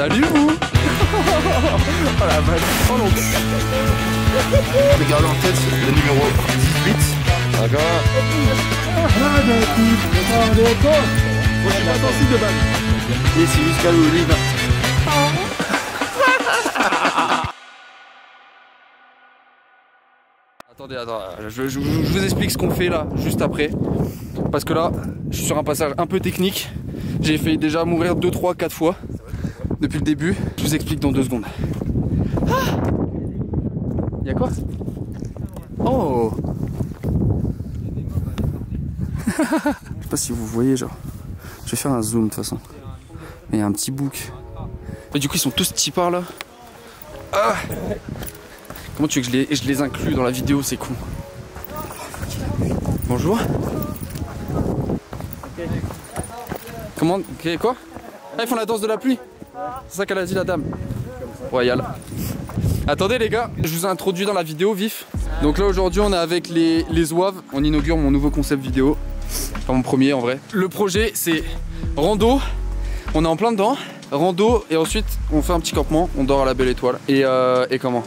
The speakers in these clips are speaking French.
Salut vous. Oh la vache. Oh non. Regardez en tête le numéro 18. D'accord. Et c'est jusqu'à l'olive. Attendez, je vous explique ce qu'on fait là, juste après. Parce que là, je suis sur un passage un peu technique. J'ai failli déjà mourir 2, 3, 4 fois depuis le début. Je vous explique dans 2 secondes. Ah, y'a quoi? Oh. Je sais pas si vous voyez, genre. Je vais faire un zoom de toute façon. Mais il y a un petit bouc. Et du coup, ils sont tous petits par là. Ah. Comment tu veux que je les inclue dans la vidéo, c'est con. Bonjour. Comment? Quoi? Ah, ils font la danse de la pluie. C'est ça qu'elle a dit la dame. Royal. Attendez les gars, je vous ai introduit dans la vidéo vif. Donc là aujourd'hui on est avec les zouaves. On inaugure mon nouveau concept vidéo. Enfin mon premier en vrai. Le projet c'est rando. On est en plein dedans. Rando et ensuite on fait un petit campement. On dort à la Belle Étoile. Et comment?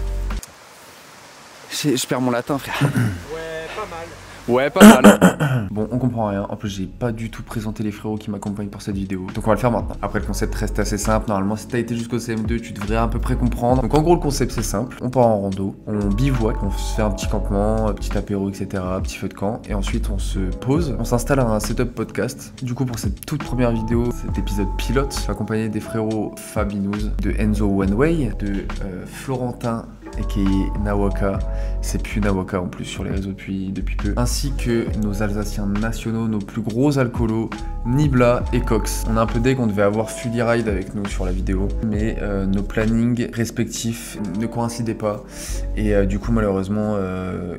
Je perds mon latin frère. Ouais, pas mal. Ouais, pas mal. Bon, on comprend rien. En plus, j'ai pas du tout présenté les frérots qui m'accompagnent pour cette vidéo. Donc on va le faire maintenant. Après, le concept reste assez simple. Normalement, si t'as été jusqu'au CM2, tu devrais à peu près comprendre. Donc en gros, le concept c'est simple. On part en rando, on bivouac, on se fait un petit campement, un petit apéro, etc. Un petit feu de camp. Et ensuite, on se pose. On s'installe à un setup podcast. Du coup, pour cette toute première vidéo, cet épisode pilote, accompagné des frérots Fabinous, de Enzo One Way, de Florentin aka Nawaka, c'est plus Nawaka en plus sur les réseaux depuis peu, ainsi que nos Alsaciens nationaux, nos plus gros alcoolos, Nibla et Cox. On a un peu dès qu'on devait avoir Fully Ride avec nous sur la vidéo, mais nos plannings respectifs ne coïncidaient pas, et du coup malheureusement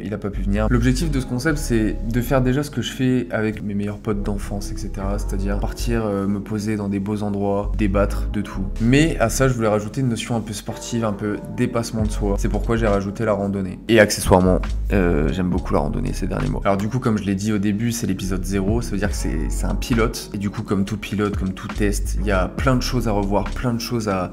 il a pas pu venir. L'objectif de ce concept c'est de faire déjà ce que je fais avec mes meilleurs potes d'enfance, etc. C'est-à-dire partir me poser dans des beaux endroits, débattre de tout. Mais à ça je voulais rajouter une notion un peu sportive, un peu dépassement de soi. C'est pourquoi j'ai rajouté la randonnée. Et accessoirement, j'aime beaucoup la randonnée ces derniers mois. Alors du coup, comme je l'ai dit au début, c'est l'épisode 0, ça veut dire que c'est un pilote. Et du coup, comme tout pilote, comme tout test, il y a plein de choses à revoir, plein de choses à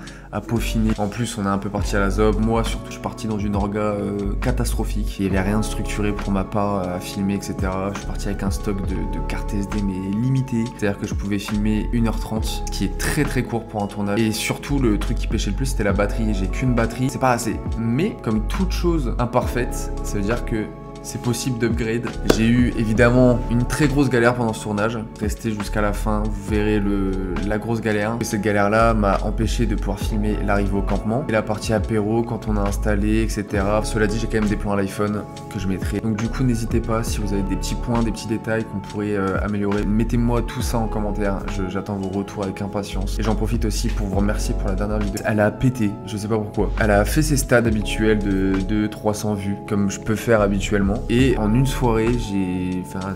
peaufiner. En plus, on est un peu parti à la zob. Moi, surtout, je suis parti dans une orga catastrophique. Il n'y avait rien de structuré pour ma part à filmer, etc. Je suis parti avec un stock de cartes SD, mais limité. C'est-à-dire que je pouvais filmer 1h30, ce qui est très très court pour un tournage. Et surtout, le truc qui pêchait le plus, c'était la batterie. J'ai qu'une batterie, c'est pas assez. Mais comme toute chose imparfaite, ça veut dire que c'est possible d'upgrade. J'ai eu évidemment une très grosse galère pendant ce tournage. Restez jusqu'à la fin, vous verrez la grosse galère. Et cette galère là m'a empêché de pouvoir filmer l'arrivée au campement et la partie apéro quand on a installé, etc. Cela dit, j'ai quand même des plans à l'iPhone que je mettrai. Donc du coup, n'hésitez pas si vous avez des petits points, des petits détails qu'on pourrait améliorer. Mettez-moi tout ça en commentaire. J'attends vos retours avec impatience. Et j'en profite aussi pour vous remercier pour la dernière vidéo. Elle a pété, je sais pas pourquoi. Elle a fait ses stats habituels de 200-300 vues, comme je peux faire habituellement. Et en une soirée,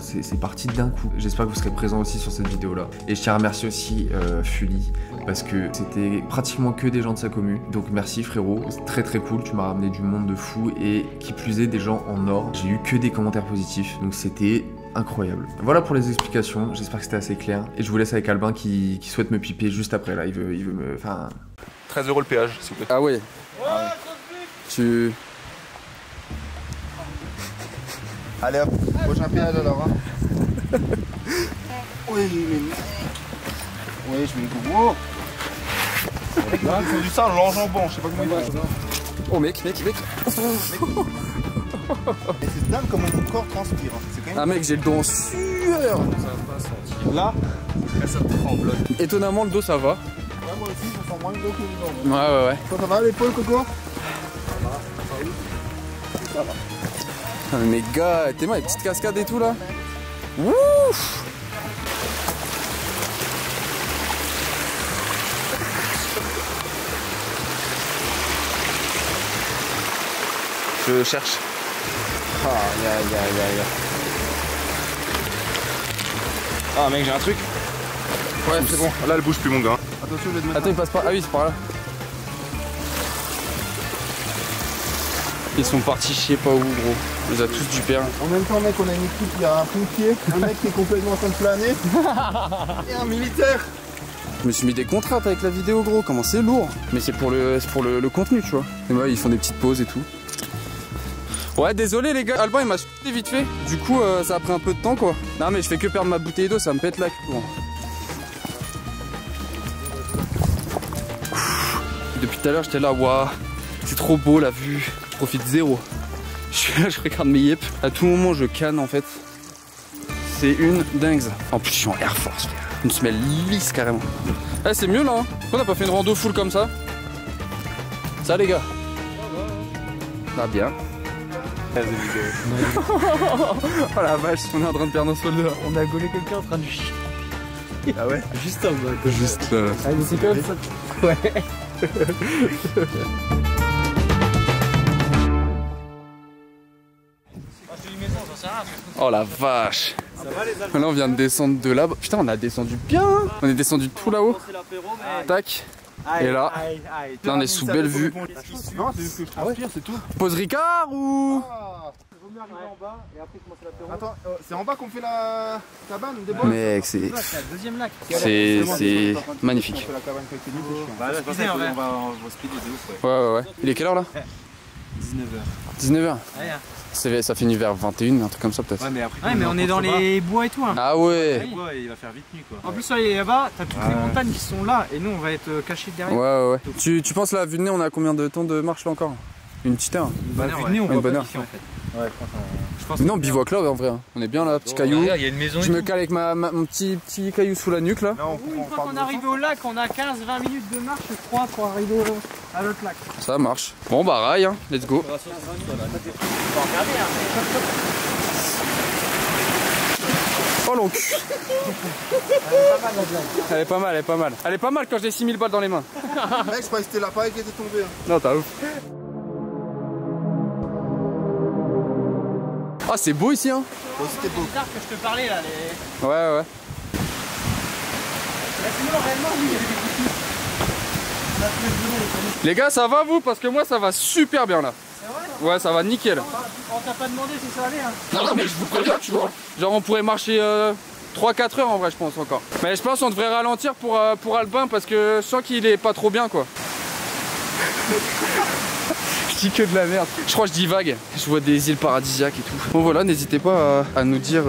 c'est parti d'un coup. J'espère que vous serez présents aussi sur cette vidéo là. Et je tiens à remercier aussi Fully, parce que c'était pratiquement que des gens de sa commu. Donc merci frérot, c'est très très cool, tu m'as ramené du monde de fou. Et qui plus est, des gens en or. J'ai eu que des commentaires positifs, donc c'était incroyable. Voilà pour les explications, j'espère que c'était assez clair. Et je vous laisse avec Albin qui souhaite me piper juste après là, il veut me... Enfin... 13 € le péage, s'il vous plaît. Ah ouais. Tu... Allez hop, prochain péage alors. Hein. Oui, je mets le gros. Là, ils font du sang, l'enjambon, je sais pas comment ils font. Oh mec. Et c'est dingue comment mon corps transpire. C'est quand même... Ah mec, j'ai le dos en sueur. Là ça tremble. Étonnamment, le dos ça va. Ouais, moi aussi, je sens moins le dos que le dos. Ouais. Toi, ça va l'épaule, Coco? Ça va. Ah mais gars, t'es mal, les petites cascades et tout là. Ouf. Je cherche. Ah mec, j'ai un truc. Ouais, c'est bon. Là, elle bouge plus, mon gars. Attention, je vais te mettre. Attends, il passe pas. Ah oui, c'est par là. Ils sont partis je sais pas où, gros. On les a tous du père. En même temps, mec, on a une équipe, il y a un pompier, un mec qui est complètement en train de planer et un militaire. me suis mis des contraintes avec la vidéo, gros. Comment c'est lourd. Mais c'est pour le contenu, tu vois. Et moi, ils font des petites pauses et tout. Ouais, désolé les gars, Albin il m'a sauté vite fait. Du coup, ça a pris un peu de temps quoi. Non, mais je fais que perdre ma bouteille d'eau, ça me pète la queue. Bon. Depuis tout à l'heure, j'étais là, waouh, c'est trop beau la vue. Je profite zéro. Je suis là, je regarde mes yep. À tout moment, je canne en fait. C'est une dingue. En plus, je suis en Air Force, frère. Une semelle lisse carrément. Eh, c'est mieux là. Hein. Pourquoi on n'a pas fait une rando full comme ça? Ça, les gars? Ah, bien. Oh la vache, on est en train de perdre nos soldats. On a gaulé quelqu'un en train de chier. Ah ouais? Juste en bas. Juste là. Ah, mais c'est comme ça. Ouais. Oh la vache. Là on vient de descendre de là. Putain, on a descendu bien. On est descendu tout là-haut. Tac. Et là, là on est sous belle vue. Non, c'est juste que je transpire, c'est tout. Pause Ricard ou... Attends, c'est en bas qu'on fait la cabane des bois? Mec, c'est... le deuxième lac. C'est magnifique. Bah là, on va speeder de ouf, ouais. Ouais. Il est quelle heure là? 19h. 19h. Ouais. Ça finit vers 21, un truc comme ça peut-être. Ouais, mais après, Ouais, mais on est dans les bois et tout. Hein. Ah ouais. il va faire vite nuit quoi. En plus, là-bas, t'as toutes les montagnes qui sont là et nous, on va être cachés derrière. Ouais. Tu penses là, vue de nez, on a combien de temps de marche là encore? Une petite heure? Bah, vue de nez, on une voit bonne pas heure. d'ici en fait. Ouais, je pense. Non, bivouac là en vrai. On est bien là, petit caillou. Il y a une maison. Je me cale avec mon petit caillou sous la nuque là. Une fois qu'on arrive au lac, on a 15-20 minutes de marche, je crois, pour arriver à l'autre lac. Ça marche. Bon bah rail, hein. Let's go. Oh l'oncle. Elle est pas mal, Elle est pas mal quand j'ai 6000 balles dans les mains. Mec, je croyais que c'était l'appareil qui était tombé. Non, t'as ouf. Ah, c'est beau ici, hein. C'était beau. C'est que je te parlais là. Ouais. Sinon, réellement, oui, il y avait des Les gars, ça va vous? Parce que moi, ça va super bien là. C'est vrai? Ouais, ça va nickel. On t'a pas demandé si ça allait. Hein. Non, mais je vous préviens, tu vois. Genre, on pourrait marcher 3-4 heures en vrai, je pense encore. Mais je pense qu'on devrait ralentir pour Albin parce que je sens qu'il est pas trop bien, quoi. Je dis que de la merde. Je crois que je divague. Je vois des îles paradisiaques et tout. Bon voilà, n'hésitez pas à nous dire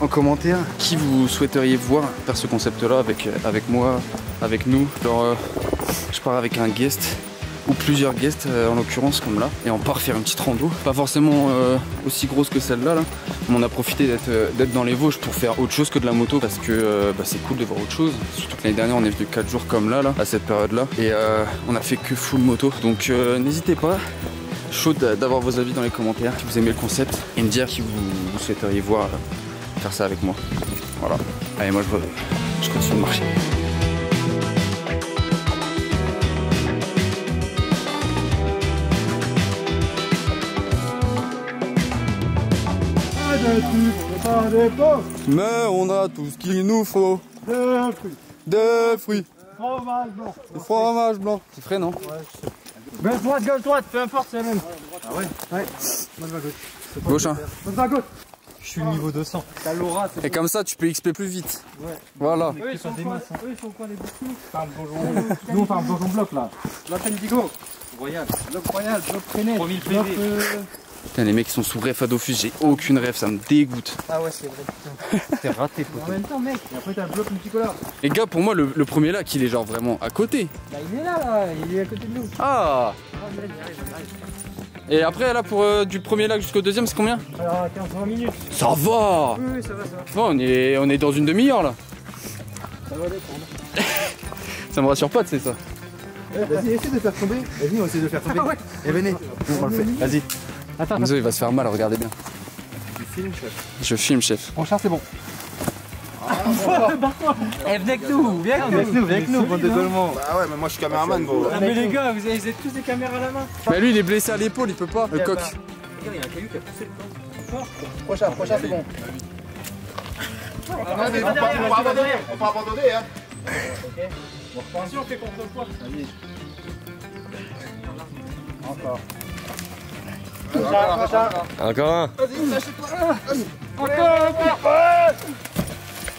en commentaire qui vous souhaiteriez voir faire ce concept là avec moi, avec nous. Genre je pars avec un guest ou plusieurs guests en l'occurrence comme là et on part faire une petite rando. Pas forcément aussi grosse que celle-là là. Mais on a profité d'être dans les Vosges pour faire autre chose que de la moto parce que c'est cool de voir autre chose. Surtout que l'année dernière on est venu 4 jours comme là à cette période là et on a fait que full moto. Donc n'hésitez pas. Chaud d'avoir vos avis dans les commentaires si vous aimez le concept et me dire qui vous souhaiteriez voir faire ça avec moi. Voilà. Allez, moi je continue de marcher. Mais on a tout ce qu'il nous faut. Des fruits. Fromage blanc. Du fromage blanc. C'est frais, non? Gauche, droite, peu importe, c'est la même. Ah ouais? Ouais. Moi je vais à gauche. Gauche, hein. Moi je vais à gauche. Je suis niveau 200. T'as l'aura. Et comme ça, tu peux XP plus vite. Ouais. Voilà. Eux, ils sont quoi les boucous? Nous on fait un donjon bloc là. Bloc Indigo. Royal. Bloc Royal, bloc Préné. 3000 PV. Putain, les mecs ils sont sous ref à Dofus, j'ai aucune ref, ça me dégoûte. Ah ouais, c'est vrai, putain. T'es raté, poteau. En même temps, mec. Et après, t'as le bloc multicolore. Les gars, pour moi, le premier lac, il est genre vraiment à côté. Bah, il est là, il est à côté de nous. Ah! Et après, là, pour du premier lac jusqu'au deuxième, c'est combien? Alors, 15-20 minutes. Ça va! Oui, ça va. Oh, on est dans une demi-heure là. Ça va dépendre. Ça me rassure pas, tu sais ça. Vas-y, essaie de faire tomber. Vas-y, on va essayer de faire tomber. Ah ouais. Et venez, on le fait. Vas-y. Attends. Enzo, il va se faire mal, regardez bien. Tu filmes, chef. Je filme, chef. Prochain, c'est bon. Eh, venez avec nous, viens avec nous, bande de Dolmans. Bah ouais, mais moi je suis caméraman, gros. Ah, mais les gars, vous êtes tous des caméras à la main. Mais lui, il est blessé à l'épaule, il peut pas. Le coq. Regarde, il y a un caillou qui a poussé le temps. Prochain, c'est bon. On peut abandonner, hein. Ok. Bon, attention, on fait contre le poids. Vas-y. Encore. Encore un. Vas-y, lâchez-toi. Encore.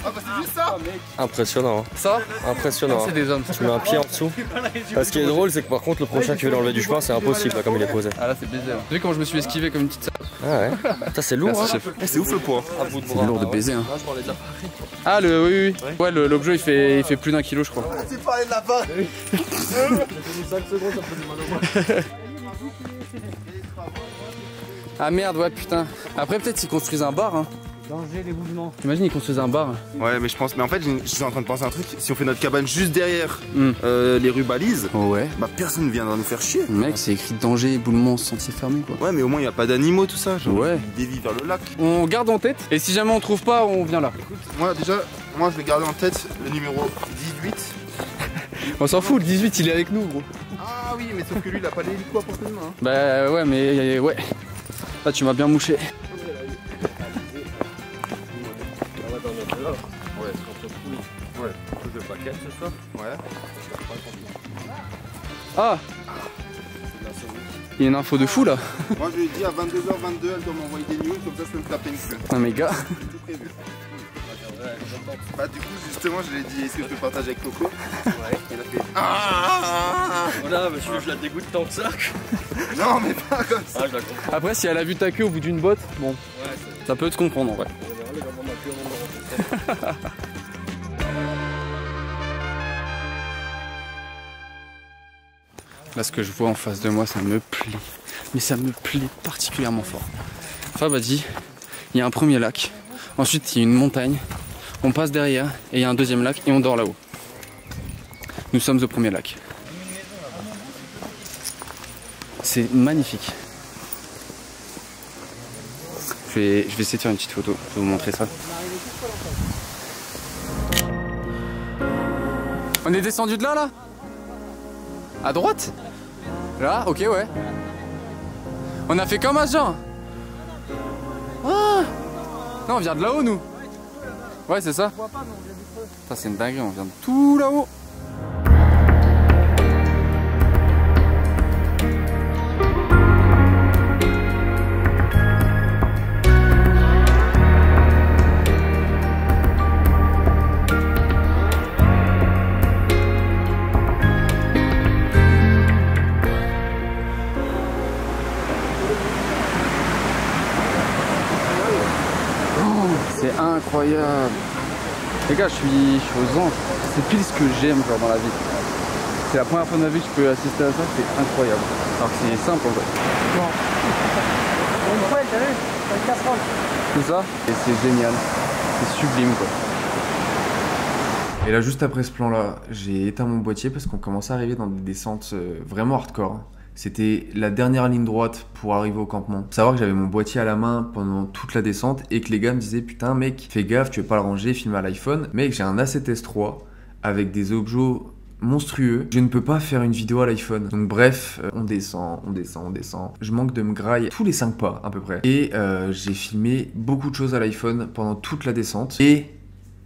Ah bah c'est juste ça. Impressionnant. Ça Impressionnant. C'est des hommes. Tu mets un pied en dessous. Ce qui est drôle, c'est que par contre, le prochain qui veut l'enlever du chemin, c'est impossible, là, comme il est posé. Ah là, c'est baiser. T'as vu comment je me suis esquivé comme une petite salope? Ah ouais. Ça, c'est lourd. Merci, Hein. chef. C'est ouf le poids. C'est lourd de baiser. Hein. Ah, oui. Ouais, l'objet il fait plus d'1 kilo, je crois. Tu parlais de la barre. Ah merde, ouais, putain. Après, peut-être ils construisent un bar. Hein. Danger d'éboulement. Imagine, ils construisent un bar. Ouais, mais je pense. Mais en fait, je suis en train de penser à un truc. Si on fait notre cabane juste derrière les rues balises, Oh ouais. bah personne ne viendra nous faire chier. Mec, c'est écrit danger, éboulement, sentier fermé, quoi. Ouais, mais au moins il n'y a pas d'animaux, tout ça. Genre, Ouais. ils dévient vers le lac. On garde en tête, et si jamais on trouve pas, on vient là. Moi, déjà, je vais garder en tête le numéro 18. On s'en fout, le 18 il est avec nous, gros. Ah oui, mais sauf que lui, il a pas l'hélico à portée de main. Bah ouais, mais ouais. Là, tu m'as bien mouché. Ouais. Ah, il y a une info de fou là. Moi, je lui ai dit à 22h22, elle doit m'envoyer des news, comme ça je peux me taper une queue. Non mais gars. C'est tout prévu. Bah du coup justement je lui ai dit est-ce que je peux partager avec Coco? Ouais. Il a fait Voilà, monsieur, je la dégoûte tant que ça. non mais pas comme ça. Ah, je la comprends. Après, si elle a vu ta queue au bout d'une botte, bon, ça peut te comprendre en vrai. Là, ce que je vois en face de moi, ça me plaît. Mais ça me plaît particulièrement fort. Fab a dit, il y a un premier lac. Ensuite, il y a une montagne. On passe derrière et il y a un deuxième lac et on dort là-haut. Nous sommes au premier lac. C'est magnifique. Je vais essayer de faire une petite photo. Je vais vous montrer ça. On est descendu de là, À droite? Là? Ok, ouais. On a fait comme à Jean. Ah non, on vient de là-haut, nous. Ouais, c'est ça. Ça, c'est une dinguerie, on vient de tout là-haut. C'est incroyable. Les gars, je suis aux anges. C'est pile ce que j'aime genre dans la vie. C'est la première fois de ma vie que je peux assister à ça, c'est incroyable. Alors que c'est simple en fait. Une poêle, t'as vu? T'as une casserole. Tout ça, et c'est génial. C'est sublime quoi. Et là, juste après ce plan-là, j'ai éteint mon boîtier parce qu'on commençait à arriver dans des descentes vraiment hardcore. C'était la dernière ligne droite pour arriver au campement. Faut savoir que j'avais mon boîtier à la main pendant toute la descente et que les gars me disaient putain mec, fais gaffe, tu veux pas le ranger, filme à l'iPhone. Mec, j'ai un A7S3 avec des objets monstrueux. Je ne peux pas faire une vidéo à l'iPhone. Donc bref, on descend. Je manque de me graille tous les 5 pas à peu près. Et j'ai filmé beaucoup de choses à l'iPhone pendant toute la descente. Et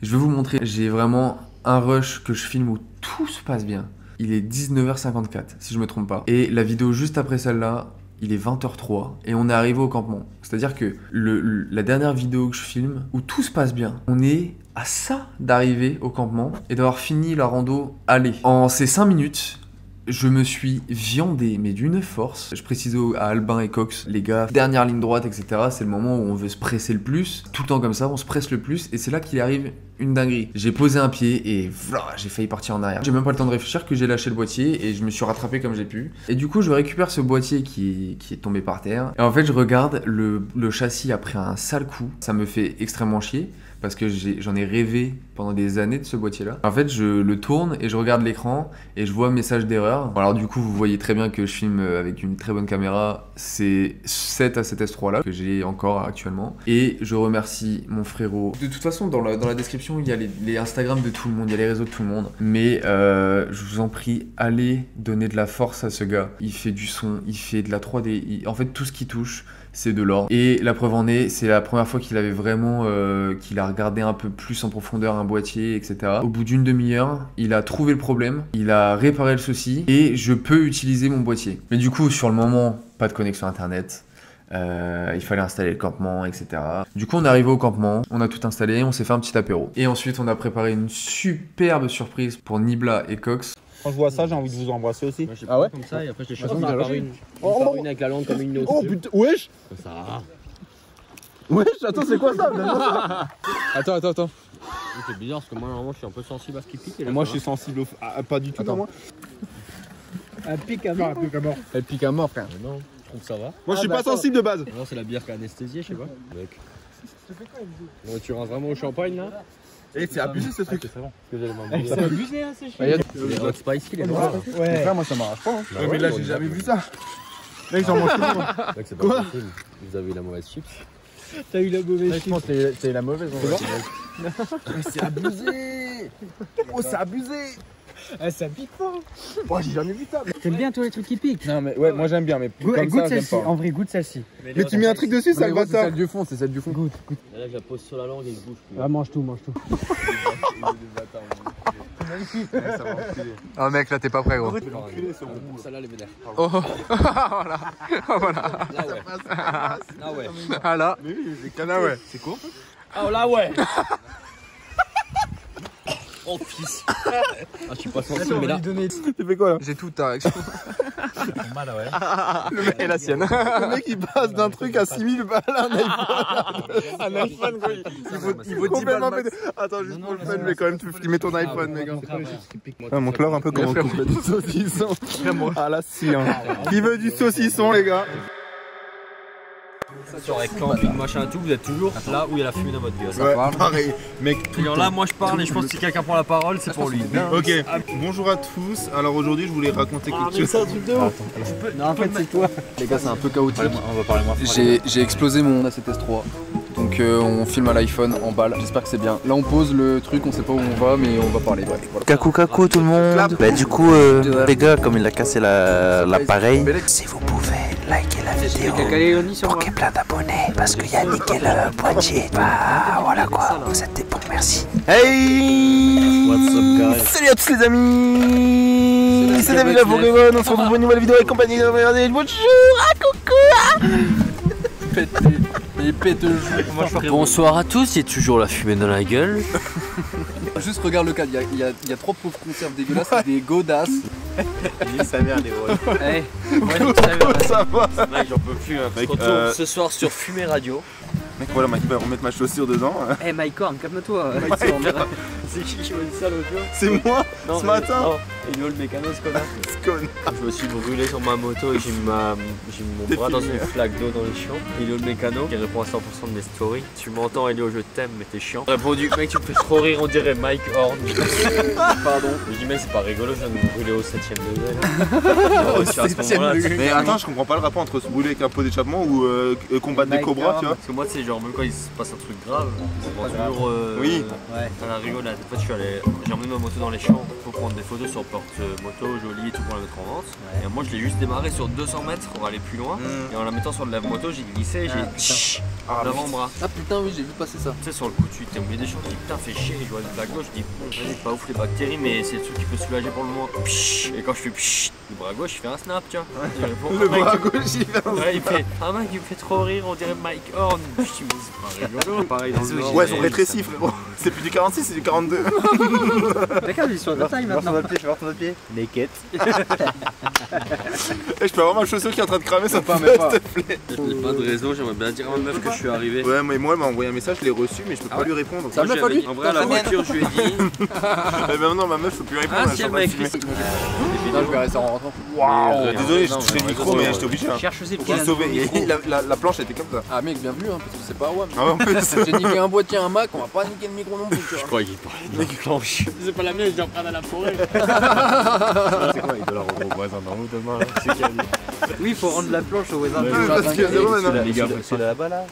je vais vous montrer, j'ai vraiment un rush que je filme où tout se passe bien. Il est 19h54, si je me trompe pas. Et la vidéo juste après celle-là, il est 20h03 et on est arrivé au campement. C'est-à-dire que la dernière vidéo que je filme, où tout se passe bien, on est à ça d'arriver au campement et d'avoir fini la rando aller. En ces 5 minutes, je me suis viandé, mais d'une force. Je précise à Albin et Cox, les gars, dernière ligne droite, etc. C'est le moment où on veut se presser le plus. Tout le temps comme ça, on se presse le plus. Et c'est là qu'il arrive une dinguerie. J'ai posé un pied et voilà, j'ai failli partir en arrière. J'ai même pas le temps de réfléchir que j'ai lâché le boîtier et je me suis rattrapé comme j'ai pu. Et du coup, je récupère ce boîtier qui est tombé par terre. Et en fait, je regarde, le châssis a pris un sale coup. Ça me fait extrêmement chier. Parce que j'en ai rêvé pendant des années de ce boîtier-là. En fait, je le tourne et je regarde l'écran et je vois message d'erreur. Alors du coup, vous voyez très bien que je filme avec une très bonne caméra. C'est cet A7S3 là que j'ai encore actuellement. Et je remercie mon frérot. De toute façon, dans la description, il y a les Instagram de tout le monde, il y a les réseaux de tout le monde. Mais je vous en prie, allez donner de la force à ce gars. Il fait du son, il fait de la 3D. En fait, tout ce qui touche, c'est de l'or. Et la preuve en est, c'est la première fois qu'il avait vraiment, qu'il a regardé un peu plus en profondeur un boîtier, etc. Au bout d'une demi-heure, il a trouvé le problème, il a réparé le souci et je peux utiliser mon boîtier. Mais du coup, sur le moment, pas de connexion internet. Il fallait installer le campement, etc. Du coup, on est arrivé au campement, on a tout installé, on s'est fait un petit apéro. Et ensuite, on a préparé une superbe surprise pour Nibla et Cox. Quand je vois ça, j'ai envie de vous embrasser aussi. Moi, ah ouais comme ça, et après je les choisis une par une avec la langue comme une autre. Oh putain, wesh. Ça. Wesh, attends, c'est quoi ça? Attends. C'est bizarre parce que moi, normalement, je suis un peu sensible à ce qui pique. Et moi, je suis sensible au... pas du tout, Attends. moi. Un pic à mort, un pic à mort. Elle pique à mort, frère. Non, je trouve que ça va. Moi, je suis pas sensible de base. Non, c'est la bière qui a anesthésié, je sais pas. Mec. Bon, tu rentres vraiment au champagne là? Eh, c'est abusé ce truc. C'est bon. C'est abusé, hein, c'est chiant. Les hot spicy, les noirs. Ouais. Frère, moi, ça m'arrache pas. Ouais, mais là, j'ai jamais vu ça. Mec, j'en mange tout le monde. Mec, c'est pas possible. Vous avez eu la mauvaise chips. T'as eu la mauvaise chips. C'est la mauvaise. Mais c'est abusé. Oh, c'est abusé. Ça pique pas. Oh, j'ai jamais vu ça. T'aimes bien toi les trucs qui piquent? Non, mais ouais, moi j'aime bien, mais comme goûte ça, j'aime celle-ci. pas. En vrai, goûte celle-ci. Mais tu mets un truc dessus, ça le C'est bâtard. celle du fond, c'est celle du fond. Goûte. Là, je la pose sur la langue et je bouge plus. Ah, mange tout. Ah mec, là t'es pas prêt, gros. Celle-là, les vénères. Oh, voilà. Là, ouais. Là, ouais. Ah là. Mais oui, c'est cana, ouais. C'est quoi? Oh, là, ouais. Oh, fils. Ah, je suis pas sensible, mais là. Tu fais quoi là? J'ai toute ta réaction. Mal, ouais. Le mec et la sienne. Le mec il passe d'un truc à 6000 balles à un iPhone. Un iPhone, gros. Il vaut 10 balles. Attends, juste pour le fun, je vais quand même te filmer ton iPhone, mec. Montre-leur un peu comment on coupe du saucisson. Ah là, si, hein. Qui veut du saucisson, les gars? Sur les campings, machin, tout, vous êtes toujours là où il y a la fumée dans votre gueule. Ouais, pareil. Mec, Alors là, moi je parle et je pense que si quelqu'un prend la parole, c'est pour lui. Ok, bonjour à tous. Alors aujourd'hui, je voulais raconter quelque chose. C'est un truc de ouf. Non, en fait, c'est toi. Les gars, c'est un peu chaotique. On va parler moins fort. J'ai explosé mon A7S3. Donc on filme à l'iPhone en balle, j'espère que c'est bien. Là on pose le truc, on sait pas où on va mais on va parler. Bref, voilà. Coucou tout le monde. Bah du coup les gars, comme il a cassé l'appareil, si vous pouvez liker la vidéo pour qu'il y ait plein d'abonnés, parce qu'il y a nickel Poitiers. Bah voilà quoi, vous êtes des bons, merci. Hey, What's up, guys? salut à tous les amis, c'est David la Pokémon, on se retrouve pour une nouvelle vidéo avec compagnie de regardez, bonjour, coucou. Il pète le jeu. Bonsoir à tous, il y a toujours la fumée dans la gueule. Juste regarde le cadre, il y a trois pauvres conserves dégueulasses, des godasses. Sa mère, les gros. Ça va. Mec, j'en peux plus. On se retrouve ce soir sur Fumée Radio. Mec, voilà, Mike va remettre ma chaussure dedans. Eh, Mike Horn, calme-toi. C'est qui m'a dit ça l'autre jour? C'est moi, Non, ce matin. non, il veut le mécano, ce connard. Je me suis brûlé sur ma moto et j'ai mis mon bras dans une flaque d'eau dans les champs. Elio le mécano qui répond à 100% de mes stories. Tu m'entends, Elio, je t'aime, mais t'es chiant. Répondu, mec, tu me fais trop rire, on dirait Mike Horn. Pardon. Je dis, mec, c'est pas rigolo, je viens de me brûler au 7ème degré. Là. À ce moment-là, Mais attends, je comprends pas le rapport entre se brûler avec un pot d'échappement ou combattre des cobras, tu vois. parce que moi, tu sais, genre, même quand il se passe un truc grave, c'est toujours Oui. à la rigolade. En fait, j'ai emmené ma moto dans les champs pour prendre des photos sur porte-moto, jolie et tout pour la mettre en vente. Et moi, je l'ai juste démarré sur 200 mètres pour aller plus loin. Et en la mettant sur le lave-moto, j'ai glissé et j'ai l'avant-bras. Ah putain, oui, j'ai vu passer ça. Tu sais, sur le coup, tu t'es au milieu des champs, tu dis putain, fais chier. Je vois une flaque d'eau, je dis vas-y, pas ouf les bactéries, mais c'est le truc qui peut soulager pour le moment. Et quand je fais le bras gauche, il fait un snap, tu vois. Le bras gauche, il fait un Ouais, il fait ah mec, il me fait trop rire, on dirait Mike Horn. Je dis mais c'est pas rigolo. Pareil dans le Nord. Ouais, ils sont rétrécis, frérot. C'est plus du 46, c'est du 42. Regarde, ils sont à ta taille maintenant. Je vais voir ton pied. Naked. Eh, je peux avoir ma chaussure qui est en train de cramer, ça pas, peut, mais pas. s'il te plaît. J'ai pas de réseau, j'aimerais bien dire à ma meuf que je suis arrivé. Ouais, mais moi, elle m'a envoyé un message, je l'ai reçu, mais je peux pas lui répondre. Ça meuf à lui? En vrai, à la voiture, je lui ai dit. Eh ben non, ma meuf, je peux plus répondre. Ah, elle si est elle en m'a train de écrit. filmer. Non, je verrai ça en rentrant. Désolé, je touchais le micro, mais j'étais obligé. Cherche aussi J'ai sauvé. Et la planche était comme ça. Ah mec, bienvenue, hein, parce que c'est pas WAM. Ah ouais, en plus. J'ai niqué un boîtier, un Mac, on va pas niquer le micro non plus. Tu Je vois. crois qu'il parlait de planche. C'est pas la mienne, je dois prendre à la forêt. C'est quoi, il doit la rendre au voisin d'en haut demain. C'est qui a dit. Oui, il faut rendre la planche au voisin. Parce qu'il y a zéro maintenant. Les gars, C'est là-bas là.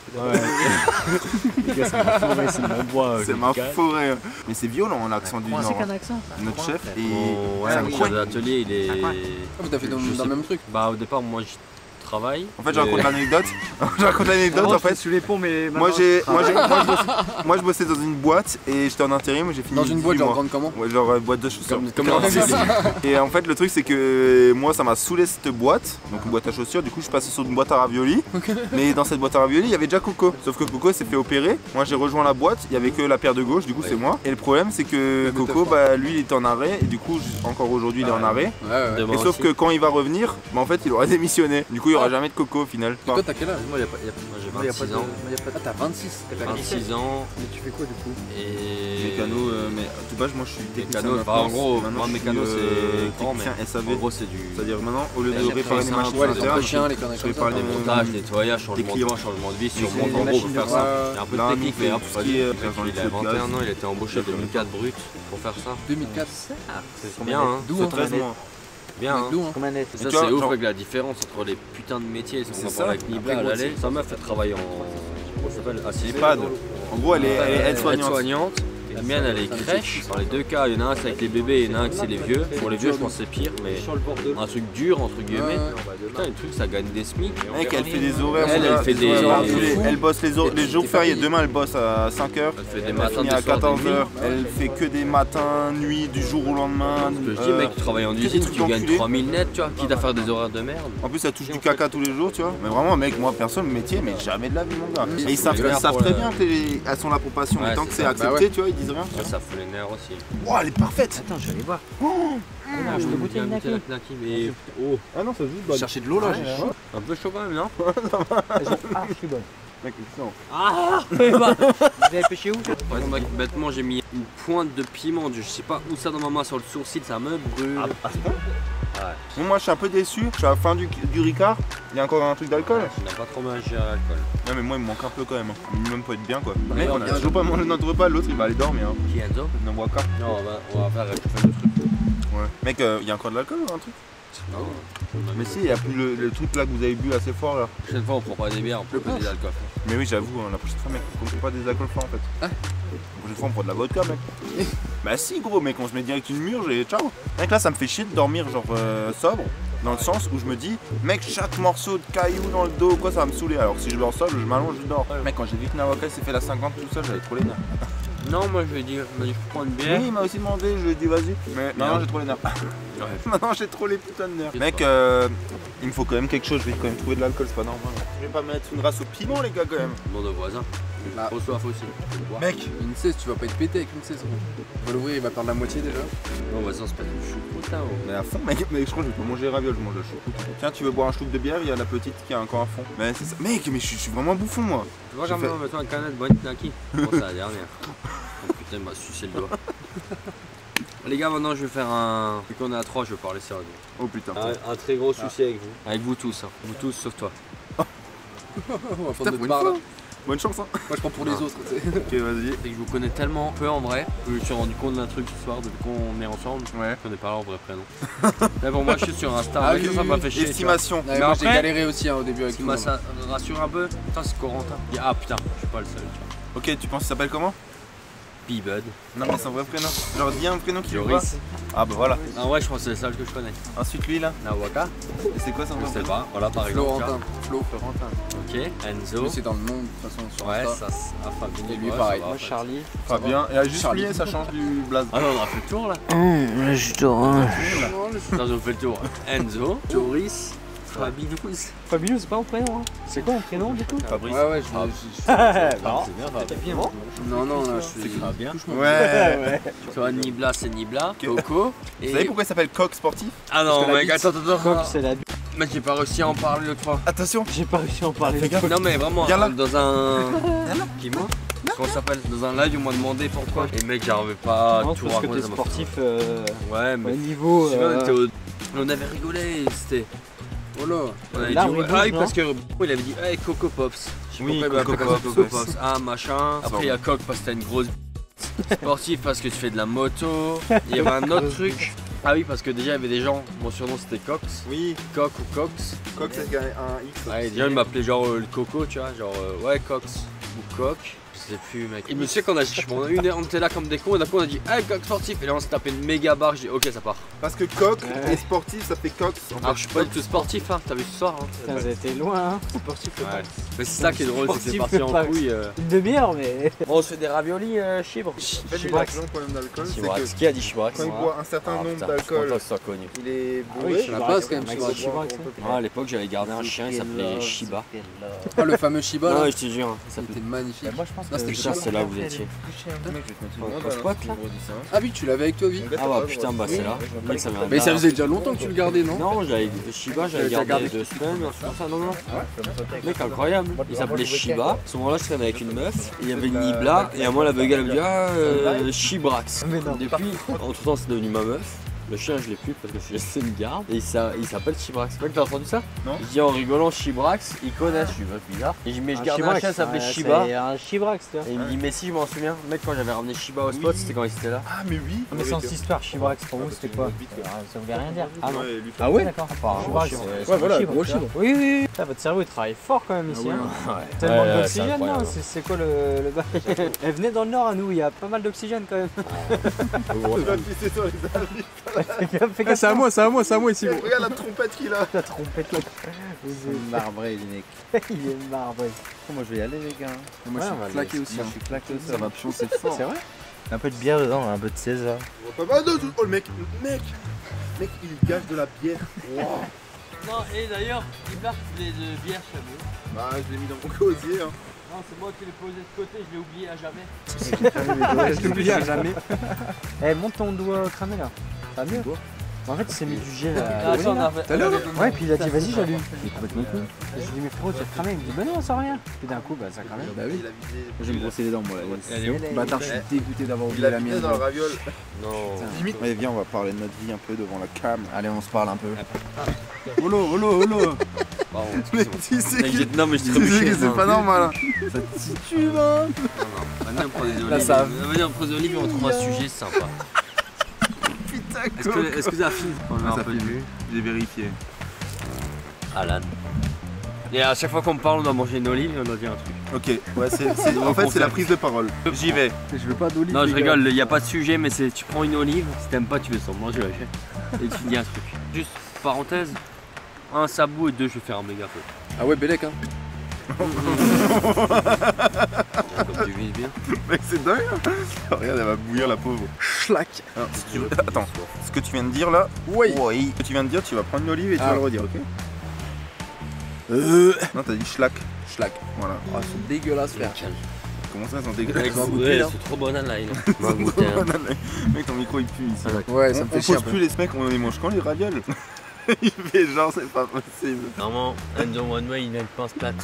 c'est mon bois. C'est ma forêt. Mais c'est violent l'accent du Nord. C'est qu'un accent. Notre chef et Ouais, ça me mon coince. chef d'atelier, il est. Ah, mais t'as fait dans le même truc. Bah, au départ, moi, je travail. En fait, je raconte l'anecdote. Je raconte l'anecdote en fait. Sous les ponts, mais Moi, je bossais dans une boîte et j'étais en intérim. J'ai fini Dans une boîte, 18 genre mois. grande comment? Ouais, genre boîte de chaussures. Comme dans Et en fait, le truc, c'est que moi, ça m'a saoulé cette boîte. Donc, une boîte à chaussures. Du coup, je suis passé sur une boîte à raviolis. Mais dans cette boîte à raviolis, il y avait déjà Coco. Sauf que Coco s'est fait opérer. Moi, j'ai rejoint la boîte. Il y avait que la paire de gauche. Du coup, c'est moi. Et le problème, c'est que Coco, bah, lui, il était en arrêt. Et du coup, encore aujourd'hui, il est en arrêt. Ouais. Et sauf que quand il va revenir, bah, en fait, il aura démissionné. Du coup, il y aura jamais de Coco au final. Toi, t'as quel âge? Moi, j'ai 26 ans. Ah, t'as 26. 26 ans. Mais tu fais quoi du coup? Et. Mécano, mais à tout bas, moi, je suis technicien. Mécano, maintenance. en gros, Maintenant, moi, je suis, mécano, c'est grand, mais technicien SAV. en gros, c'est du. C'est-à-dire maintenant, au lieu de Ouais, réparer les c'est machines Ouais, les internes, entretiens, les conneries je comme répare ça. les Montage, nettoyage, changement de changement de vis, sur mon en gros, pour faire ça. Il y a un peu de technique, mais hop, tout ce qui est il a 21 ans, il a été embauché en 2004 brut pour faire ça. 2004. C'est bien, hein. D'où, c'est hein? 13 mois. Bien, hein. D'où, hein? Combien net? Ça, tu vois, c'est ouf genre- avec la différence entre les putains de métiers. C'est On ça. va avec Nibla à l'aller. Sa meuf, elle travaille en. Comment ça s'appelle? Assistée. EHPAD. En gros, elle est aide-soignante. Aide-soignante. La mienne, elle est crèche. Dans les deux cas, il y en a un c'est avec les bébés, il y en a un c'est les vieux. Pour les vieux, je pense que c'est pire, mais un truc dur, entre guillemets. Putain, le truc, ça gagne des SMIC. Mec, elle fait des horaires. Elle fait des- Elle bosse les jours fériés. Demain, elle bosse à 5h. Elle fait des Elle matins, finit des à soirs, des 14h. nuits. Elle fait que des matins, nuits, du jour au lendemain. Ce que je dis, mec, tu travailles en usine, trucs tu gagnes d'enculé. 3000 net, tu vois, quitte à faire des horaires de merde. En plus, elle touche du caca tous les jours, tu vois. Mais vraiment, mec, moi, perso, le métier, mais jamais de la vie, mon gars. Et ils savent très bien qu'elles sont là pour passion. Ouais, Mais tant que c'est c'est ça. accepté, tu vois, ils disent rien. Ça fout les nerfs aussi. Oh, elle est parfaite. Attends, je vais aller voir. Je peux goûter la Knaki, mais. Oh, Ah non, c'est juste bonne. Chercher de l'eau là, j'ai chaud. un peu chaud quand même, non? Ah, je suis bonne. Mec, excellent. Ah, vous avez pêché où? Par exemple, mec, bêtement, j'ai mis une pointe de piment, je sais pas où ça dans ma main sur le sourcil, ça me brûle. Bon, moi, je suis un peu déçu. Je suis à la fin du Ricard. Il y a encore un truc d'alcool. Tu n'as pas trop mal géré l'alcool. Ouais, mais moi, il me manque un peu quand même. Un minimum pour être bien, quoi. Mais Mec, on on a a toujours pas mangé notre repas. L'autre, il va aller dormir. Hein. Qui Enzo? Il n'en boit qu'un. Non, on va faire réchauffer le truc. Ouais. Mec, il y a encore de l'alcool ou un truc? Mais si, il y a plus le truc là que vous avez bu assez fort là. La prochaine fois, on prend pas des bières, on prend que des alcools. Mais oui, j'avoue, hein, la prochaine fois, mec, on prend pas des alcools forts en fait. La prochaine fois, on prend de la vodka, mec. Bah si, gros, mec, on se met direct une murge et ciao. Mec, là, ça me fait chier de dormir genre sobre. Dans le sens où je me dis, mec, chaque morceau de caillou dans le dos, quoi, ça va me saouler. Alors si je dors sobre, je m'allonge, je dors. Mec, quand j'ai vu que Nawaka s'est fait la 50 tout seul, j'avais trop les nerfs. Non, moi je vais dire, je prends une bière. Oui, il m'a aussi demandé, je lui ai dit vas-y. Mais maintenant, j'ai trop les nerfs. Ouais. Maintenant, j'ai trop les putains de nerfs. Mec, il me faut quand même quelque chose, je vais quand même trouver de l'alcool, c'est pas normal. Je vais pas mettre une race au piment, les gars, quand même. Bon, de voisin. Bah. Trop soif aussi. Mec, Une 16, tu vas pas être pété avec une 16. On va l'ouvrir, il va perdre la moitié déjà. Non, voisin, c'est pas du choucroute là. mais à fond, mec, je crois que je vais pas manger les ravioles, je mange la choucroute. Tiens, tu veux boire un chouc de bière, il y a la petite qui a encore un fond. Mais c'est ça. Mec, mais je suis vraiment bouffon, moi. Tu vois, J'ai Germain, mets-toi un canette, bonne Knaki. Bon, c'est la dernière. Oh putain, il m'a sucé le doigt. Les gars, maintenant je vais faire un. Vu qu'on est à 3, je vais parler sérieux. Oh putain. Un très gros souci avec vous. Avec vous tous, hein. Vous tous sauf toi. On va prendre notre part là. Bonne chance, hein. Moi je prends pour les autres, tu sais. Ok, vas-y. C'est que je vous connais tellement peu en vrai que je me suis rendu compte d'un truc ce soir depuis qu'on est ensemble. Ouais. Je connais pas leur vrai prénom. Mais bon, moi je suis sur Insta, Ah mec, oui, ça m'a oui, fait chier. Estimation. Ouais, Mais moi j'ai après- galéré aussi hein, au début avec Tu tout. vois. Ça rassure un peu. Putain, c'est Corentin. Il dit, ah putain, je suis pas le seul. Tu vois. Ok, tu penses qu'il s'appelle comment? P-Bud. Non, mais c'est un vrai prénom. Genre, dis un prénom qui le voit. Joris. Ah, bah voilà. Ah ouais, je pense que c'est le seul que je connais. Ensuite, lui là. Nawaka. Et c'est quoi son Je vrai sais prénom? pas. Voilà, par exemple. Florentin. Flo. Ok. Enzo. Lui c'est dans le nom de toute façon sur Ouais, Insta. ça c'est. Ah, Fabien. Et lui, ouais, pareil. ça va, Moi, en fait. Charlie. Fabien. Et juste Charlie. lui, ça change du blaze. Ah non, on a fait le tour là. Je dors. Putain, on fait le tour. Enzo. Joris. Fabinous. Fabio, c'est pas mon prénom. Hein. C'est quoi mon prénom du coup? Fabrice. Ouais, ouais, Non. C'est bien, bon. Non, non, là je suis. bien. Ouais. Tu vois, Nibla, c'est Nibla. Ok. Coco. Vous savez pourquoi il s'appelle coq sportif? Ah non, Parce que la mec, bite- attends. C'est la. Mec, j'ai pas réussi à en parler l'autre fois. Attention. J'ai pas réussi à en parler. Non, mais vraiment, Viens là. dans un. Qui moi? Comment ça s'appelle? Dans un live, ils m'ont demandé pourquoi. Et mec, j'arrivais pas à Non, tout parce que raconter. t'es ça m'a sportif fait- Ouais, au mais. niveau. Tu vois, on avait rigolé, c'était. Oh là. On avait Là, dit, on ouais, rigole, ah oui, non parce que il avait dit, hey, Coco Pops. Je sais Oui, pas pourquoi il Coco m'appelait comme ça, Pops. Coco Pops. Ah, machin. Après, il y a Coq parce que t'as une grosse. Sportif parce que tu fais de la moto. Il y avait un autre truc. Ah oui, parce que déjà, il y avait des gens, mon surnom c'était Cox. Oui. Coq ou Cox. Coq, c'est un X. Ouais, déjà, il m'appelait genre le Coco, tu vois. Genre, ouais, Cox ou Coq. Je sais plus, mec. Il me sait qu'on a dit, on était là comme des cons, et d'un coup on a dit, hey, coq sportif. Et là on s'est tapé une méga barre, j'ai dit, ok, ça part. Parce que coq et sportif, ça fait coq. Alors je suis pas du tout sportif, hein, t'as vu ce soir. Hein. Putain, vous avez été loin, hein. Sportif, ouais. Mais c'est ça qui est drôle, c'est que c'est parti en couille. Une demi-heure, mais. On se fait des raviolis chibre. Chibrax. Problème d'alcool. Chibrax. Qui a dit Chibrax? Quand il boit un certain nombre d'alcool, connu. il est Ah oui, bourré. la place quand même, Chibrax. À l'époque j'avais gardé un chien, il s'appelait Shiba. Ah, le fameux Shiba Non, là. je te jure, ça C'était magnifique. Moi, je pense Non, c'était Ça, c'est là où vous étiez. Ah oui, tu l'avais avec toi, Vic. Ah bah putain, bah c'est là. Mec, ça Mais ça faisait déjà longtemps que tu le gardais, non? Non, Shiba, j'avais gardé 2 semaines, un truc comme ça, non. Mec, incroyable. Il s'appelait Shiba. À ce moment-là, je traînais avec une meuf. Il y avait une Nibla. Et à moi, la bugale, elle me dit, ah, Shibrax. Depuis, entre temps, c'est devenu ma meuf. Le chien, je l'ai plus parce que j'ai laissé une garde. Et il s'appelle Chibrax. Mec, t'as entendu ça? Non. Je dis en rigolant Chibrax, ils connaissent. Je suis bizarre. Et je dis, mais je gardais un chien, ça s'appelait Shiba. C'est un Chibrax, tu vois. Et il me dit, mais si, je m'en souviens. Mec, quand j'avais ramené Shiba au spot, c'était quand il était là. Ah, mais oui. Mais sans cette histoire, Chibrax, pour vous, c'était quoi? Ça voulait rien dire. Ah non. Ah ouais? D'accord. Chibrax, Ouais, voilà, gros chibre. Oui, oui, oui. Putain, votre cerveau, il travaille fort quand même ici. Hein. Tellement d'oxygène, non? C'est quoi le bail? Elle venait dans le nord à nous, il y a pas mal d'oxygène quand même. Tu vas pisser sur les avis. C'est à moi ici, gros. Regarde la trompette qu'il a. La trompette là. Il est marbré, les mecs. Il est marbré. Moi, je vais y aller, les gars. Moi, je suis claqué aussi. Moi, je suis claqué aussi. Ça va pioncer fort. C'est vrai? Un peu de bière dedans, un peu de César. Oh, le mec, il gâche de la bière. Wow. Non, et d'ailleurs, il part les bières chez vous. Bah, je l'ai mis dans mon cosier. Hein. Non, c'est moi qui l'ai posé de côté, je l'ai oublié à jamais. Je l'ai oublié à jamais. Eh, monte ton doigt cramé là. Ça va mieux? En fait, il s'est mis du gel à. Ouais, puis il a dit vas-y, j'allume. Il est complètement con. Je lui ai dit mais frérot, tu vas te cramer. Il me dit bah non, ça sert à rien. Puis d'un coup, bah ça crame. Bah oui. Je vais me brosser les dents, moi. Là. Bâtard, je suis dégoûté d'avoir Il oublié a la mis mienne. dans le raviol. Non. Limite. Allez, viens, on va parler de notre vie un peu devant la cam. Allez, on se parle un peu. Holo. Mais tu sais que Non, mais je te c'est pas normal. Ça te situe là. Maintenant, on prend des olives. Là, ça- Venez, on prend des olives et on trouve un sujet sympa. Putain, Est-ce que ça filme? ça filme. J'ai vérifié. Alan. Et à chaque fois qu'on me parle, on doit manger une olive et on doit dire un truc. Ok, ouais, en fait, c'est la prise de parole. J'y vais. Je veux pas d'olive. Non, je rigole, il n'y a pas de sujet, mais c'est tu prends une olive, si t'aimes pas, tu veux s'en manger, et tu dis un truc. Juste, parenthèse, 1 sabou et 2, je vais faire un méga feu. Ah ouais, Bélec, hein. Comme tu vises bien. Mec, c'est dingue. Hein. Regarde, elle va bouillir la pauvre. Schlack. Alors, si tu veux... Attends, ce que tu viens de dire là, Oui. ce que tu viens de dire, tu vas prendre une olive et tu Ah. vas le redire, ok? Non, t'as dit schlack. Schlack. Voilà. Ah, ils sont dégueulasses, frère. Comment ça, c'est dégueulasse? C'est trop banal là, il va goûter. Mec, ton micro il pue ici. Ouais, ça me On fait chier un pose peu. plus les mecs, on les mange quand les ravioles? Il fait genre, c'est pas possible. Normalement, End of One Way, il a une pince plate.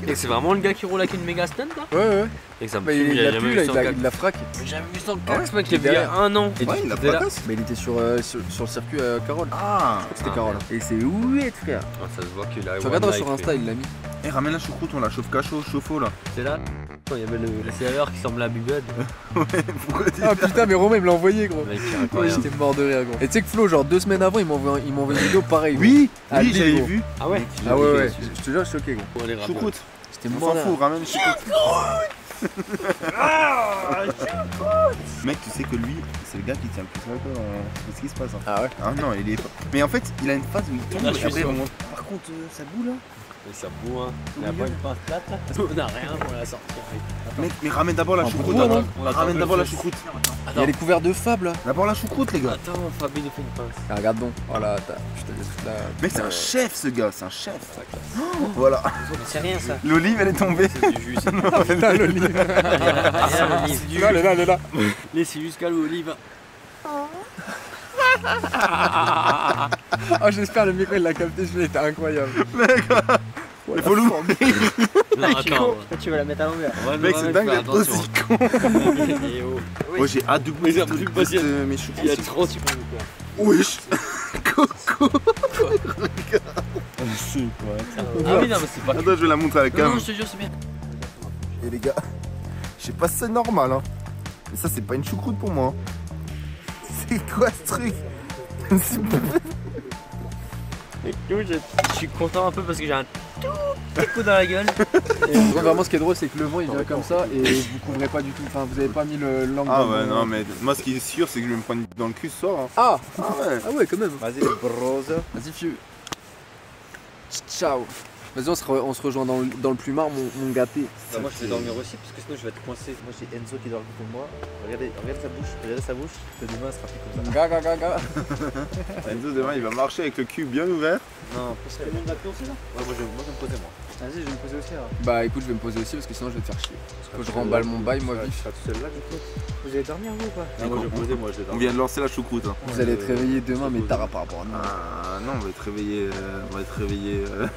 Et c'est vraiment le gars qui roule avec une méga stand là? Ouais. Et que ça me Bah, fume, il j'ai a jamais plus vu là, ça en il cac. l'a frac. J'ai jamais vu ça en Ah ouais, cax, mec, j'ai vu il y derrière. a 1 an. Ouais, il a était là. pas Mais il était sur le circuit Carole. Ah! C'était Ah, Carole. Et c'est ouette, frère. Ah, ça se voit qu'il a Tu regarderas sur Insta, il l'a mis. Eh, ramène la choucroute, on la chauffe cachot, chauffe-eau là. C'est là, il y avait le serveur qui semblait à Bugad. Ouais, pourquoi tu Ah putain, mais Romain il me l'a envoyé, gros. Mec, c'est Ouais, incroyable. j'étais mort de rire, gros. Et tu sais que Flo, genre 2 semaines avant, il m'a envoyé une vidéo pareille. gros. Oui, Ah, oui, lui, j'avais gros. vu. Ah ouais? Ah ouais, je te jure, je suis choqué, gros. Pour les ravioles. Choucroute. J'étais On mort s'en de fout, ramène choucroute. Mec, tu sais que lui, c'est le gars qui tient le plus l'alcool en... Qu'est-ce qui se passe hein? Ah ouais? Ah non, il est pas... Mais en fait, il a une phase où il tombe Là, je et suis après il sûr. remonte. Par contre, ça boue là. Mais ça boue, hein. Il n'y a pas une pince plate là? On n'a rien pour la sortir. Mec, mais ramène d'abord la choucroute. bout, Attends. on attend Ramène le d'abord la feu. choucroute. Il y a les couverts de Fab là. D'abord la choucroute, les gars. Attends, Fabien nous fait une pince. Ah, regarde donc. Voilà, putain, là. Mec, c'est un chef ce gars, c'est un chef. Oh, voilà. C'est rien ça. L'olive, elle est tombée. C'est du jus, c'est du Putain, l'olive. jus. Elle est là. Laissez jusqu'à l'olive. Oh, j'espère le micro il l'a capté, je l'ai été incroyable. Il faut l'ouvrir. Non, attends. Tu vas la mettre à l'envers. Mec, c'est dingue d'être aussi con. Et oh. Oh, j'ai hâte de goûter Mais plus possible. mes Il y a choucroutes. 30 secondes quoi. Wesh. Coco. C'est quoi ça? Ah oui, non, mais c'est pas. Attends, je vais la montrer à la Non, cam. non, je te jure, c'est bien. Et les gars, je sais pas si c'est normal hein. Mais ça c'est pas une choucroute pour moi. C'est quoi ce truc? Je suis content un peu parce que j'ai un petit coup dans la gueule. Et vraiment, ce qui est drôle, c'est que le vent il vient comme ça et vous couvrez pas du tout. Enfin, vous avez pas mis l'angle. Ah ouais, non, mais moi, ce qui est sûr, c'est que je vais me prendre dans le cul ce soir. Hein. Ah ouais. Ah ouais, quand même. Vas-y, brose. Vas-y, fiu. Ciao. Vas-y, on se rejoint dans le plumard, mon gâté. Bah, moi, je vais dormir aussi, parce que sinon, je vais être coincé. Moi, j'ai Enzo qui dort à côté de moi. Regarde sa bouche. Le demain, elle sera plus comme ça. Gaga. Enzo, demain, il va marcher avec le cul bien ouvert. Non, parce que tout le monde va aussi là. Ouais, moi, je vais me poser, moi. Vas-y, je vais me poser aussi. Alors. Bah écoute, je vais me poser aussi parce que sinon je vais te faire chier. Faut que je remballe mon bail, moi, vif. Tu seras tout seul là, du coup. Vous allez dormir, vous ou pas? Non, moi, je vais poser, moi, je vais On dormir. vient de lancer la choucroute. Hein. Vous allez être réveillés demain, mais tard par rapport à nous. Ah non, on va être réveillé.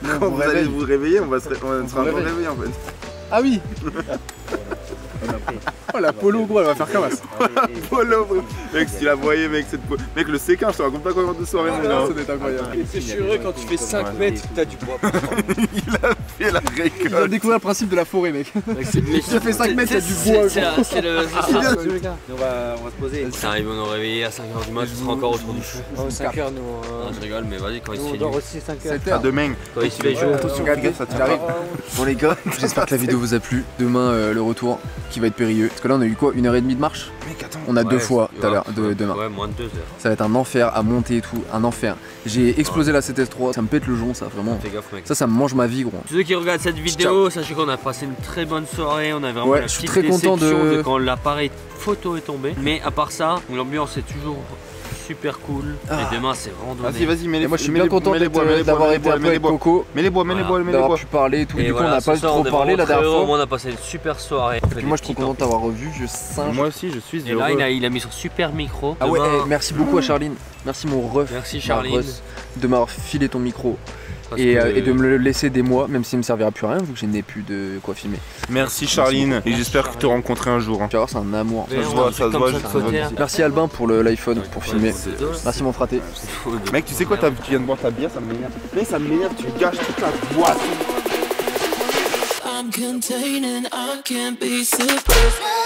Non, Quand vous allez vous réveiller, on sera encore réveillé en fait. Ah oui. Oh la polo gros, elle va faire camasse. Polo, mec, si tu la voyais, mec, cette polo. Mec, le C15, je te raconte pas quoi de soirée, mon gars. Ça doit être incroyable. C'est chirurgique quand tu fais 5 mètres, t'as du poids. Il a fait la Il récolte. vient de découvrir le principe de la forêt, mec. Si tu fais 5 mètres, il y a du bois. C'est le. On va se poser. Ça arrive, on nous réveiller à 5h du mat, tu seras encore autour du feu. 5h, nous. Non, je rigole, mais vas-y, quand il se On fait dort nuit. aussi 5h. À demain. Quand il se fait chaud. Ça t'arrive. Bon les gars, j'espère que la vidéo vous a plu. Demain le retour qui va être périlleux. Parce que là on a eu quoi, 1h30 de marche? Mec, attends. On a Ouais, 2 fois tu tout à vois, l'heure, demain. Ouais, moins de 2 heures. Ça va être un enfer à monter et tout, un enfer. J'ai explosé la CTS3, ça me pète le jonc ça vraiment. Fais gaffe, mec. Ça me mange ma vie gros. Tous ceux qui regardent cette vidéo, sachez qu'on a passé une très bonne soirée. On a vraiment Ouais, la je suis petite très content déception de- quand l'appareil photo est tombé. Mais à part ça, l'ambiance est toujours super cool. Et demain, c'est randonnée. Vas-y, mets Et les moi je suis bien content d'avoir été un peu avec Coco, Mets les bois, d'avoir pu parler et tout. Et Du coup voilà, on n'a pas ce soir, trop on est parlé la vraiment dernière très heureux. fois. On a passé une super soirée. Et puis moi je suis trop content de t'avoir revu, je singe. Moi aussi, je suis Et là, heureux. il a mis son super micro. Ah ouais, Demain, merci beaucoup à Charline. Merci mon ref. Merci ma Charline. Russ, de m'avoir filé ton micro parce et que- de me le laisser des mois, même s'il me servira plus à rien vu que je n'ai plus de quoi filmer. Merci Charline. Et j'espère te rencontrer un jour. hein. Tu vas voir, c'est un amour. Mais se on a voit, un ça truc se comme voit, de ça se côté, voit. hein. Merci Albin pour l'iPhone pour filmer. C'est deux. Merci mon fraté. Mec, tu sais quoi, tu viens de boire ta bière, ça m'énerve. Mec, ça m'énerve, tu gâches toute la boisson. I'm containing, I can't be surprised.